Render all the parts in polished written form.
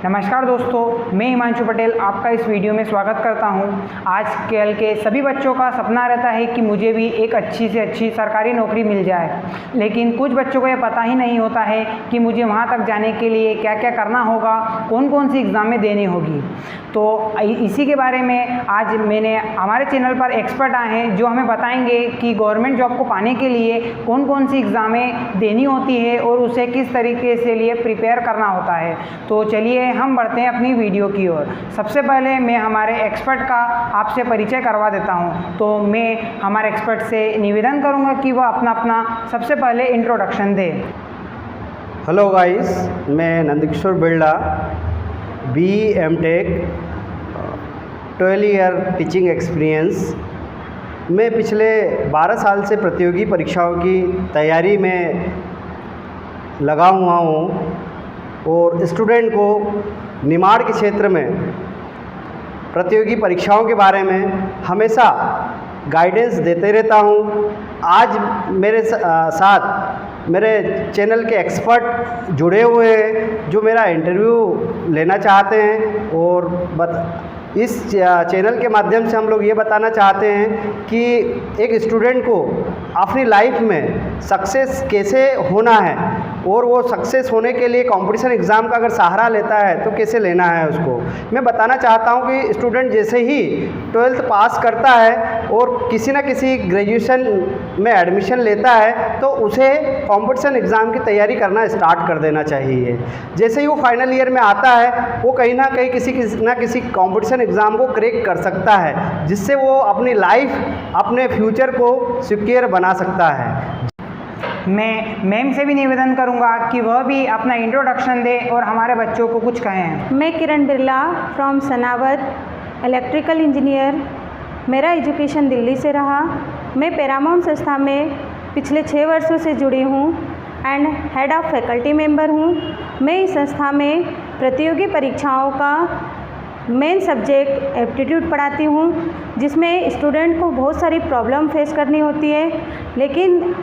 नमस्कार दोस्तों, मैं हिमांशु पटेल आपका इस वीडियो में स्वागत करता हूं। आजकल के सभी बच्चों का सपना रहता है कि मुझे भी एक अच्छी से अच्छी सरकारी नौकरी मिल जाए, लेकिन कुछ बच्चों को यह पता ही नहीं होता है कि मुझे वहां तक जाने के लिए क्या क्या करना होगा, कौन कौन सी एग्ज़ामें देनी होगी। तो इसी के बारे में आज हमारे चैनल पर एक्सपर्ट आए हैं जो हमें बताएंगे कि गवर्नमेंट जॉब को पाने के लिए कौन कौन सी एग्ज़ामें देनी होती है और उसे किस तरीके से लिए प्रिपेयर करना होता है। तो चलिए हम बढ़ते हैं अपनी वीडियो की ओर। सबसे पहले मैं हमारे एक्सपर्ट का आपसे परिचय करवा देता हूं। तो मैं हमारे एक्सपर्ट से निवेदन करूंगा कि वह अपना सबसे पहले इंट्रोडक्शन दे। हेलो गाइस, मैं Nandkishore Birla, BE.M.Tech, 12 year teaching experience. मैं पिछले 12 साल से प्रतियोगी परीक्षाओं की तैयारी में लगा हुआ हूँ और स्टूडेंट को निमाड़ के क्षेत्र में प्रतियोगी परीक्षाओं के बारे में हमेशा गाइडेंस देते रहता हूँ। आज मेरे साथ मेरे चैनल के एक्सपर्ट जुड़े हुए हैं जो मेरा इंटरव्यू लेना चाहते हैं और इस चैनल के माध्यम से हम लोग ये बताना चाहते हैं कि एक स्टूडेंट को अपनी लाइफ में सक्सेस कैसे होना है और वो सक्सेस होने के लिए कंपटीशन एग्ज़ाम का अगर सहारा लेता है तो कैसे लेना है उसको। मैं बताना चाहता हूँ कि स्टूडेंट जैसे ही 12th पास करता है और किसी न किसी ग्रेजुएशन में एडमिशन लेता है तो उसे कंपटीशन एग्ज़ाम की तैयारी करना स्टार्ट कर देना चाहिए। जैसे ही वो फाइनल ईयर में आता है वो कहीं ना कहीं किसी न किसी कंपटीशन एग्ज़ाम को क्रैक कर सकता है, जिससे वो अपनी लाइफ, अपने फ्यूचर को सिक्योर बना सकता है। मैं मैम से भी निवेदन करूंगा कि वह भी अपना इंट्रोडक्शन दे और हमारे बच्चों को कुछ कहें। मैं Kiran Birla from Sanawar, electrical engineer. मेरा एजुकेशन दिल्ली से रहा। मैं पैरामाउंट संस्था में पिछले 6 वर्षों से जुड़ी हूँ and head of faculty member हूँ। मैं इस संस्था में प्रतियोगी परीक्षाओं का मेन सब्जेक्ट एप्टीट्यूड पढ़ाती हूँ, जिसमें स्टूडेंट को बहुत सारी प्रॉब्लम फेस करनी होती है। लेकिन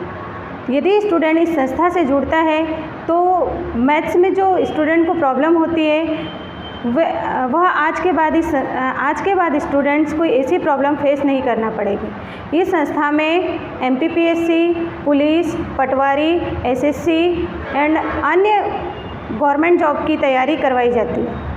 यदि स्टूडेंट इस संस्था से जुड़ता है तो मैथ्स में जो स्टूडेंट को प्रॉब्लम होती है वह आज के बाद स्टूडेंट्स को ऐसी प्रॉब्लम फेस नहीं करना पड़ेगी। इस संस्था में MPPSC, police, Patwari, SSC and अन्य गवर्नमेंट जॉब की तैयारी करवाई जाती है।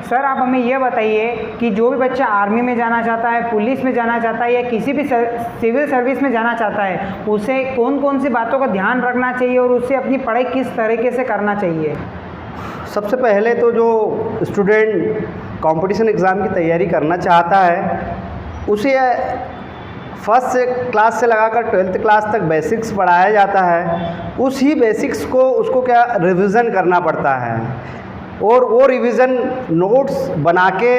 सर आप हमें यह बताइए कि जो भी बच्चा आर्मी में जाना चाहता है, पुलिस में जाना चाहता है या किसी भी सिविल सर्विस में जाना चाहता है, उसे कौन कौन सी बातों का ध्यान रखना चाहिए और उसे अपनी पढ़ाई किस तरीके से करना चाहिए? सबसे पहले तो जो स्टूडेंट कंपटीशन एग्ज़ाम की तैयारी करना चाहता है उसे फर्स्ट क्लास से लगाकर 12th क्लास तक बेसिक्स पढ़ाया जाता है। उसी बेसिक्स को उसको रिवीजन करना पड़ता है और वो रिवीजन नोट्स बना के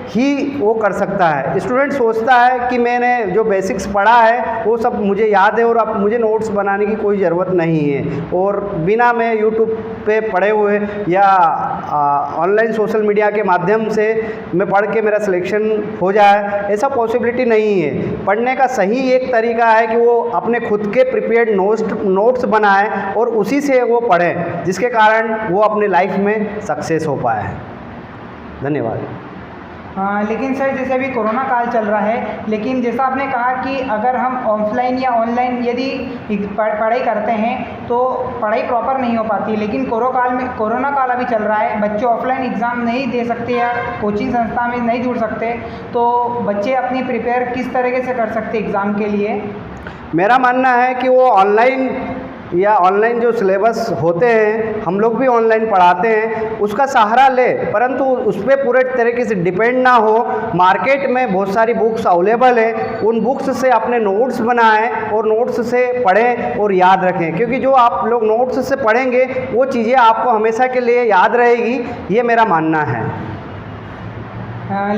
ही वो कर सकता है। स्टूडेंट सोचता है कि मैंने जो बेसिक्स पढ़ा है वो सब मुझे याद है और अब मुझे नोट्स बनाने की कोई ज़रूरत नहीं है, और बिना मैं यूट्यूब पे पढ़े हुए या ऑनलाइन सोशल मीडिया के माध्यम से मैं पढ़ के मेरा सिलेक्शन हो जाए, ऐसा पॉसिबिलिटी नहीं है। पढ़ने का सही एक तरीका है कि वो अपने खुद के प्रिपेयर्ड नोट्स बनाए और उसी से वो पढ़ें, जिसके कारण वो अपने लाइफ में सक्सेस हो पाया है। धन्यवाद। लेकिन सर जैसे अभी कोरोना काल चल रहा है, लेकिन जैसा आपने कहा कि अगर हम ऑफलाइन या ऑनलाइन यदि पढ़ाई करते हैं तो पढ़ाई प्रॉपर नहीं हो पाती। लेकिन कोरोना काल अभी चल रहा है, बच्चे ऑफलाइन एग्ज़ाम नहीं दे सकते या कोचिंग संस्था में नहीं जुड़ सकते, तो बच्चे अपनी प्रिपेयर किस तरीके से कर सकते एग्ज़ाम के लिए? मेरा मानना है कि वो ऑनलाइन जो सिलेबस होते हैं, हम लोग भी ऑनलाइन पढ़ाते हैं, उसका सहारा ले, परंतु उस पर पूरे तरीके से डिपेंड ना हो। मार्केट में बहुत सारी बुक्स अवेलेबल है, उन बुक्स से अपने नोट्स बनाएं और नोट्स से पढ़ें और याद रखें, क्योंकि जो आप लोग नोट्स से पढ़ेंगे वो चीज़ें आपको हमेशा के लिए याद रहेगी, ये मेरा मानना है।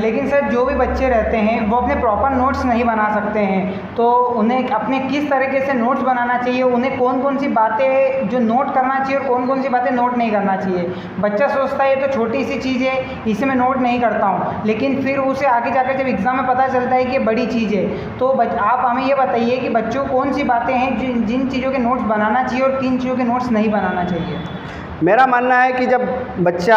लेकिन सर जो भी बच्चे रहते हैं वो अपने प्रॉपर नोट्स नहीं बना सकते हैं, तो उन्हें अपने किस तरीके से नोट्स बनाना चाहिए? उन्हें कौन कौन सी बातें जो नोट करना चाहिए और कौन कौन सी बातें नोट नहीं करना चाहिए? बच्चा सोचता है ये तो छोटी सी चीज़ है, इसे मैं नोट नहीं करता हूँ, लेकिन फिर उसे आगे जाकर जब एग्ज़ाम में पता चलता है कि ये बड़ी चीज़ है। तो आप हमें ये बताइए कि बच्चों कौन सी बातें हैं जिन चीज़ों के नोट्स बनाना चाहिए और किन चीज़ों के नोट्स नहीं बनाना चाहिए? मेरा मानना है कि जब बच्चा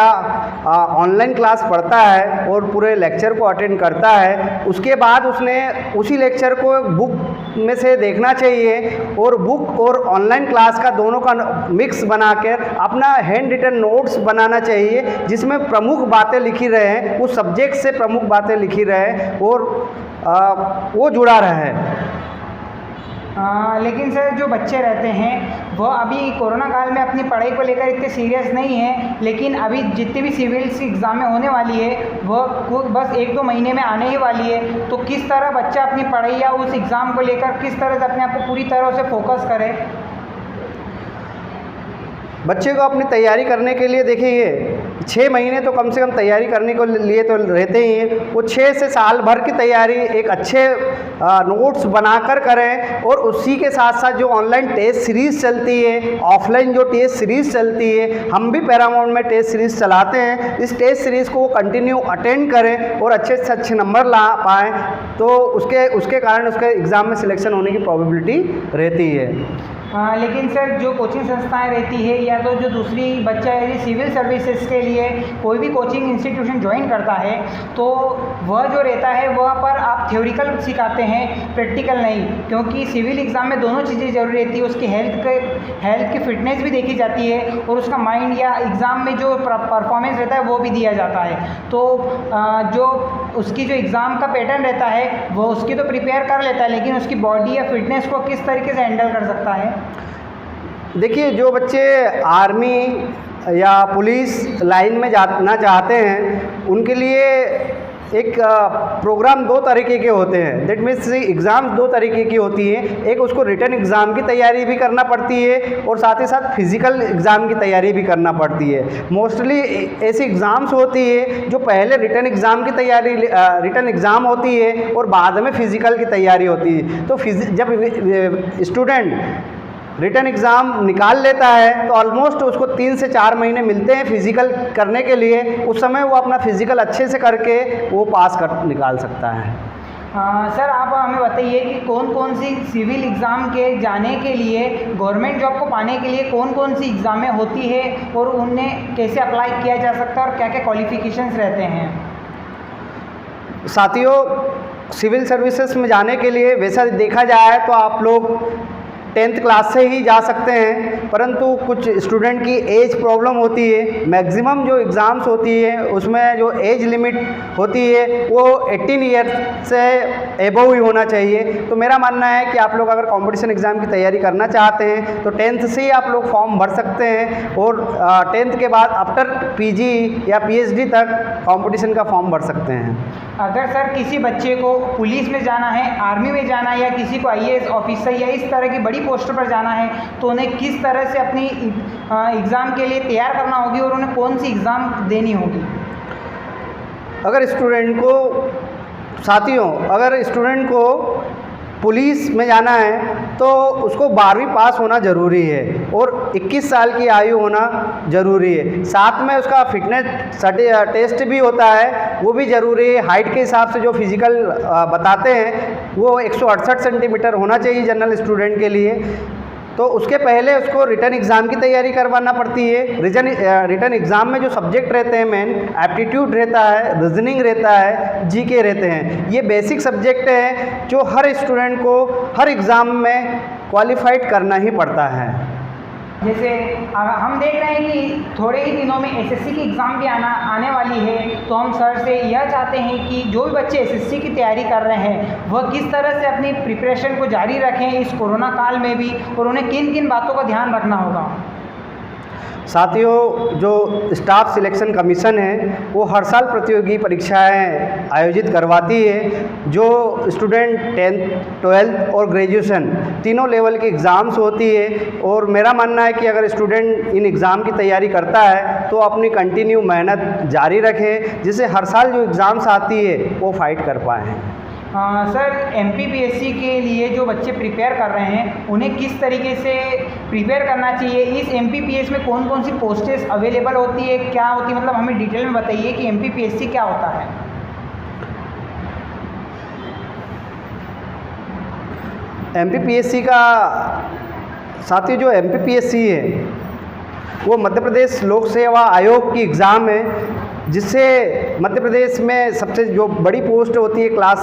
ऑनलाइन क्लास पढ़ता है और पूरे लेक्चर को अटेंड करता है, उसके बाद उसने उसी लेक्चर को बुक में से देखना चाहिए और बुक और ऑनलाइन क्लास का दोनों का मिक्स बनाकर अपना हैंड रिटन नोट्स बनाना चाहिए, जिसमें प्रमुख बातें लिखी रहे, उस सब्जेक्ट से प्रमुख बातें लिखी रहे और वो जुड़ा रहे। लेकिन सर जो बच्चे रहते हैं वो अभी कोरोना काल में अपनी पढ़ाई को लेकर इतने सीरियस नहीं हैं, लेकिन अभी जितनी भी सिविल्स एग्ज़ाम में होने वाली है वो बस 1-2 महीने में आने ही वाली है, तो किस तरह बच्चा अपनी पढ़ाई या उस एग्ज़ाम को लेकर किस तरह से अपने आप को पूरी तरह से फोकस करे? बच्चे को अपनी तैयारी करने के लिए देखिए 6 महीने तो कम से कम तैयारी करने के लिए तो रहते ही हैं। वो 6 से साल भर की तैयारी एक अच्छे नोट्स बनाकर करें और उसी के साथ साथ जो ऑनलाइन टेस्ट सीरीज़ चलती है, ऑफलाइन जो टेस्ट सीरीज़ चलती है, हम भी पैरामाउंट में टेस्ट सीरीज़ चलाते हैं, इस टेस्ट सीरीज़ को वो कंटिन्यू अटेंड करें और अच्छे से अच्छे नंबर ला पाएँ, तो उसके कारण उसके एग्ज़ाम में सिलेक्शन होने की प्रोबेबिलिटी रहती है। लेकिन सर जो कोचिंग संस्थाएं रहती है या तो जो दूसरी बच्चा यदि सिविल सर्विसेज के लिए कोई भी कोचिंग इंस्टीट्यूशन ज्वाइन करता है तो वह जो रहता है वह पर आप थ्योरिकल सिखाते हैं, प्रैक्टिकल नहीं, क्योंकि सिविल एग्ज़ाम में दोनों चीज़ें ज़रूरी रहती है। उसकी हेल्थ की फिटनेस भी देखी जाती है और उसका माइंड या एग्ज़ाम में जो परफॉर्मेंस रहता है वो भी दिया जाता है। तो जो उसकी जो एग्ज़ाम का पैटर्न रहता है वो उसकी तो प्रिपेयर कर लेता है, लेकिन उसकी बॉडी या फिटनेस को किस तरीके से हैंडल कर सकता है? देखिए, जो बच्चे आर्मी या पुलिस लाइन में जाना चाहते हैं उनके लिए एक प्रोग्राम 2 तरीके के होते हैं। दैट मीन्स एग्ज़ाम 2 तरीके की होती है। एक उसको रिटन एग्ज़ाम की तैयारी भी करना पड़ती है और साथ ही साथ फिज़िकल एग्ज़ाम की तैयारी भी करना पड़ती है। मोस्टली ऐसी एग्ज़ाम्स होती है जो पहले रिटन एग्ज़ाम की तैयारी रिटन एग्ज़ाम होती है और बाद में फ़िज़िकल की तैयारी होती है। तो जब स्टूडेंट रिटन एग्ज़ाम निकाल लेता है तो ऑलमोस्ट उसको 3 से 4 महीने मिलते हैं फिज़िकल करने के लिए। उस समय वो अपना फ़िज़िकल अच्छे से करके वो पास कर निकाल सकता है। सर आप हमें बताइए कि कौन कौन सी सिविल एग्ज़ाम के जाने के लिए, गवर्नमेंट जॉब को पाने के लिए कौन कौन सी एग्ज़ामें होती है और उन्हें कैसे अप्लाई किया जा सकता है और क्या क्या क्वालिफ़िकेशंस रहते हैं? साथियों, सिविल सर्विसेज में जाने के लिए वैसा देखा जाए तो आप लोग 10th क्लास से ही जा सकते हैं, परंतु कुछ स्टूडेंट की एज प्रॉब्लम होती है। मैक्सिमम जो एग्ज़ाम्स होती है उसमें जो एज लिमिट होती है वो 18 ईयर से एबव ही होना चाहिए। तो मेरा मानना है कि आप लोग अगर कंपटीशन एग्ज़ाम की तैयारी करना चाहते हैं तो 10th से ही आप लोग फॉर्म भर सकते हैं और 10th के बाद आफ्टर PG या PhD तक कंपटीशन का फॉर्म भर सकते हैं। अगर सर किसी बच्चे को पुलिस में जाना है, आर्मी में जाना है या किसी को IAS ऑफिसर या इस तरह की बड़ी पोस्ट पर जाना है तो उन्हें किस तरह से अपनी एग्ज़ाम के लिए तैयार करना होगी और उन्हें कौन सी एग्ज़ाम देनी होगी? अगर स्टूडेंट को पुलिस में जाना है तो उसको 12वीं पास होना ज़रूरी है और 21 साल की आयु होना ज़रूरी है। साथ में उसका फिटनेस टेस्ट भी होता है, वो भी ज़रूरी है। हाइट के हिसाब से जो फिज़िकल बताते हैं वो 168 सेंटीमीटर होना चाहिए जनरल स्टूडेंट के लिए। तो उसके पहले उसको रिटन एग्ज़ाम की तैयारी करवाना पड़ती है। रिटन एग्ज़ाम में जो सब्जेक्ट रहते हैं मेन एप्टीट्यूड रहता है, रीजनिंग रहता है, GK रहते हैं। ये बेसिक सब्जेक्ट हैं जो हर स्टूडेंट को हर एग्ज़ाम में क्वालिफाइड करना ही पड़ता है। जैसे हम देख रहे हैं कि थोड़े ही दिनों में SSC की एग्ज़ाम भी आने वाली है, तो हम सर से यह चाहते हैं कि जो भी बच्चे SSC की तैयारी कर रहे हैं वह किस तरह से अपनी प्रिपरेशन को जारी रखें इस कोरोना काल में भी, और उन्हें किन किन बातों का ध्यान रखना होगा? साथियों, जो स्टाफ सिलेक्शन कमीशन है वो हर साल प्रतियोगी परीक्षाएं आयोजित करवाती है। जो स्टूडेंट 10th, 12th और ग्रेजुएशन तीनों लेवल की एग्ज़ाम्स होती है, और मेरा मानना है कि अगर स्टूडेंट इन एग्ज़ाम की तैयारी करता है तो अपनी कंटिन्यू मेहनत जारी रखें, जिससे हर साल जो एग्ज़ाम्स आती है वो फाइट कर पाएँ। सर MPPSC के लिए जो बच्चे प्रिपेयर कर रहे हैं उन्हें किस तरीके से प्रिपेयर करना चाहिए? इस MPPS में कौन कौन सी पोस्टेस अवेलेबल होती है, क्या होती है, मतलब हमें डिटेल में बताइए कि MPPSC क्या होता है? MPPSC का साथियों, जो MPPSC है वो मध्य प्रदेश लोक सेवा आयोग की एग्ज़ाम है, जिससे मध्य प्रदेश में सबसे जो बड़ी पोस्ट होती है क्लास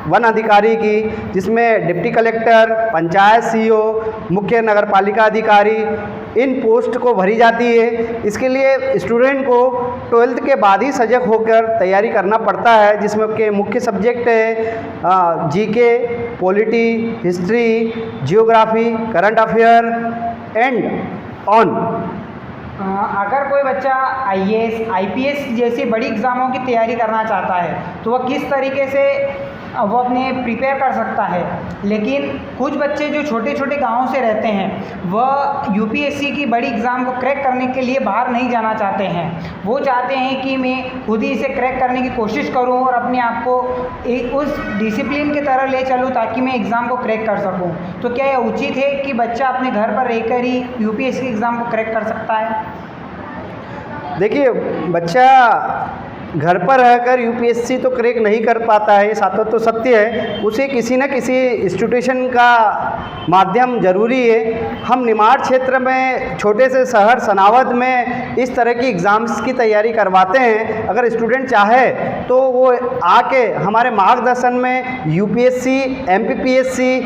1 अधिकारी की, जिसमें डिप्टी कलेक्टर, पंचायत सीईओ, मुख्य नगरपालिका अधिकारी, इन पोस्ट को भरी जाती है। इसके लिए स्टूडेंट को 12th के बाद ही सजग होकर तैयारी करना पड़ता है, जिसमें के मुख्य सब्जेक्ट है GK, polity, history, geography, current affair and on. अगर कोई बच्चा आईएएस, आईपीएस जैसी बड़ी एग्ज़ामों की तैयारी करना चाहता है तो वह किस तरीके से वो अपने प्रिपेयर कर सकता है। लेकिन कुछ बच्चे जो छोटे छोटे गांवों से रहते हैं वह यूपीएससी की बड़ी एग्ज़ाम को क्रैक करने के लिए बाहर नहीं जाना चाहते हैं। वो चाहते हैं कि मैं खुद ही इसे क्रैक करने की कोशिश करूं और अपने आप को एक उस डिसिप्लिन की तरह ले चलूं ताकि मैं एग्ज़ाम को क्रैक कर सकूं। तो क्या यह उचित है कि बच्चा अपने घर पर रहकर ही यूपीएससी की एग्ज़ाम को क्रैक कर सकता है? देखिए, बच्चा घर पर रहकर यूपीएससी तो क्रैक नहीं कर पाता है, ये साथ तो सत्य है। उसे किसी न किसी इंस्टीट्यूशन का माध्यम ज़रूरी है। हम निमाड़ क्षेत्र में छोटे से शहर सनावद में इस तरह की एग्ज़ाम्स की तैयारी करवाते हैं। अगर स्टूडेंट चाहे तो वो आके हमारे मार्गदर्शन में यूपीएससी, एमपीपीएससी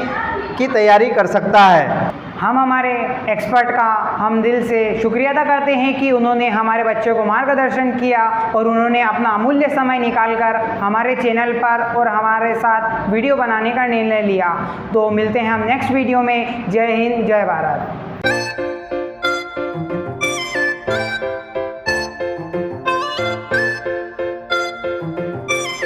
की तैयारी कर सकता है। हम हमारे एक्सपर्ट का हम दिल से शुक्रिया अदा करते हैं कि उन्होंने हमारे बच्चों को मार्गदर्शन किया और उन्होंने अपना अमूल्य समय निकालकर हमारे चैनल पर और हमारे साथ वीडियो बनाने का निर्णय लिया। तो मिलते हैं हम नेक्स्ट वीडियो में। जय हिंद, जय भारत।